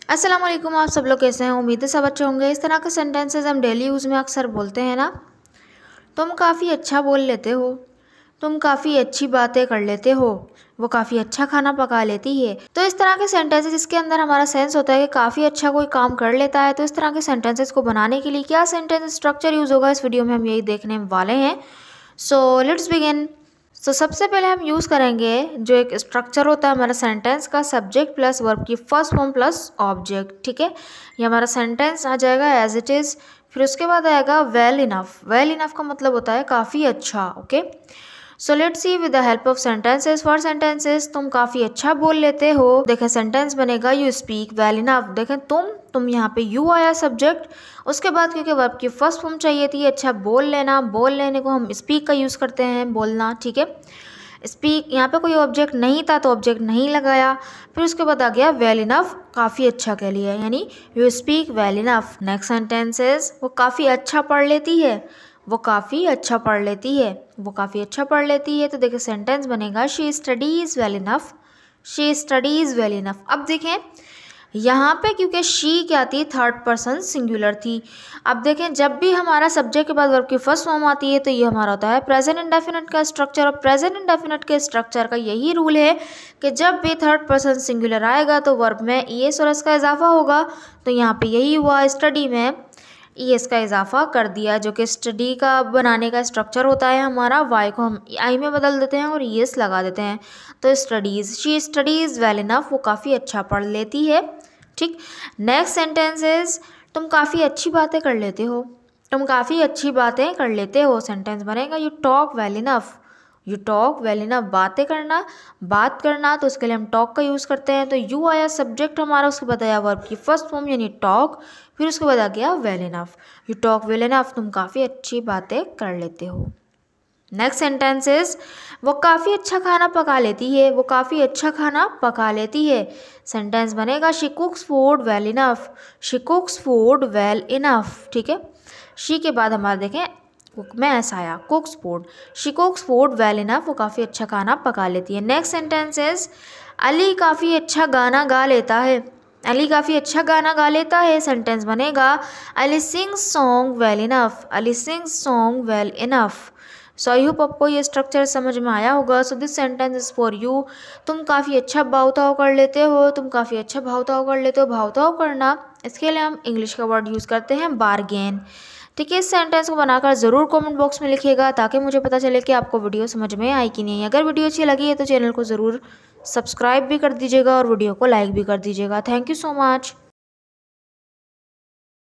अस्सलाम वालेकुम। आप सब लोग कैसे हैं? उम्मीद है सब अच्छे होंगे। इस तरह के सेंटेंसेस हम डेली यूज़ में अक्सर बोलते हैं ना। तुम काफ़ी अच्छा बोल लेते हो, तुम काफ़ी अच्छी बातें कर लेते हो, वो काफ़ी अच्छा खाना पका लेती है। तो इस तरह के सेंटेंसेस जिसके अंदर हमारा सेंस होता है कि काफ़ी अच्छा कोई काम कर लेता है। तो इस तरह के सेंटेंसेस को बनाने के लिए क्या सेंटेंस स्ट्रक्चर यूज़ होगा, इस वीडियो में हम यही देखने वाले हैं। So let's begin. तो सबसे पहले हम यूज़ करेंगे जो एक स्ट्रक्चर होता है हमारा सेंटेंस का, सब्जेक्ट प्लस वर्ब की फर्स्ट फॉर्म प्लस ऑब्जेक्ट। ठीक है, ये हमारा सेंटेंस आ जाएगा एज इट इज़। फिर उसके बाद आएगा वेल इनफ। वेल इनफ का मतलब होता है काफ़ी अच्छा। Okay, so let's see with the help of sentences. For sentences, तुम काफ़ी अच्छा बोल लेते हो। देखें सेंटेंस बनेगा यू स्पीक वेल इनफ। देखें तुम यहाँ पे यू आया सब्जेक्ट, उसके बाद क्योंकि वर्ब की फर्स्ट फॉर्म चाहिए थी अच्छा बोल लेना, बोल लेने को हम स्पीक का यूज़ करते हैं, बोलना। ठीक है, स्पीक यहाँ पे कोई ऑब्जेक्ट नहीं था तो ऑब्जेक्ट नहीं लगाया। फिर उसके बाद आ गया वेल इनफ, काफ़ी अच्छा के लिए, यानी you speak well enough. Next sentences, वो काफ़ी अच्छा पढ़ लेती है, वो काफ़ी अच्छा पढ़ लेती है, वो काफ़ी अच्छा पढ़ लेती है। तो देखिए सेंटेंस बनेगा she studies well enough, she studies well enough. अब देखें यहाँ पे क्योंकि शी क्या थी, थर्ड पर्सन सिंगुलर थी। अब देखें जब भी हमारा सब्जेक्ट के बाद वर्ब की फर्स्ट फॉर्म आती है तो ये हमारा होता है प्रेजेंट इंडेफिनिट का स्ट्रक्चर। और प्रेजेंट इंडेफिनिट के स्ट्रक्चर का यही रूल है कि जब भी थर्ड पर्सन सिंगुलर आएगा तो वर्ब में ईएस और एस का इजाफा होगा। तो यहाँ पे यही हुआ, स्टडी में ईएस का इजाफा कर दिया, जो कि स्टडी का बनाने का स्ट्रक्चर होता है हमारा। वाई को हम आई में बदल देते हैं और ईएस लगा देते हैं। तो studies, she studies well enough, वो काफ़ी अच्छा पढ़ लेती है। ठीक, नेक्स्ट सेंटेंसेस, तुम काफ़ी अच्छी बातें कर लेते हो, तुम काफ़ी अच्छी बातें कर लेते हो। सेंटेंस बनेगा you talk well enough, you talk well enough. बातें करना, बात करना, तो उसके लिए हम टॉक का यूज़ करते हैं। तो यू आया सब्जेक्ट हमारा, उसके बाद आया वर्ब की फर्स्ट फॉर्म यानी टॉक, फिर उसके बाद आ गया well enough. You talk well enough, तुम काफ़ी अच्छी बातें कर लेते हो। नेक्स्ट सेंटेंसेस, वो काफ़ी अच्छा खाना पका लेती है, वो काफ़ी अच्छा खाना पका लेती है। सेंटेंस बनेगा she कुक्स food well enough, she कुक्स food well enough. ठीक है, शी के बाद हमारा देखें कुक में ऐसा आया, कुक्स food, she कुक्स food well enough, वो काफ़ी अच्छा खाना पका लेती है। नेक्स्ट सेंटेंसेस, अली काफ़ी अच्छा गाना गा लेता है, अली काफ़ी अच्छा गाना गा लेता है। सेंटेंस बनेगा Ali sings song well enough, Ali sings song well enough. So I hope आपको ये स्ट्रक्चर समझ में आया होगा। So this sentence is for you. तुम काफ़ी अच्छा भावताव कर लेते हो, तुम काफ़ी अच्छा भावताव कर लेते हो। भावताव करना, इसके लिए हम इंग्लिश का वर्ड यूज़ करते हैं बारगेन। ठीक है, इस सेंटेंस को बनाकर ज़रूर कमेंट बॉक्स में लिखिएगा ताकि मुझे पता चले कि आपको वीडियो समझ में आई कि नहीं। अगर वीडियो अच्छी लगी है तो चैनल को ज़रूर सब्सक्राइब भी कर दीजिएगा और वीडियो को लाइक भी कर दीजिएगा। Thank you so much.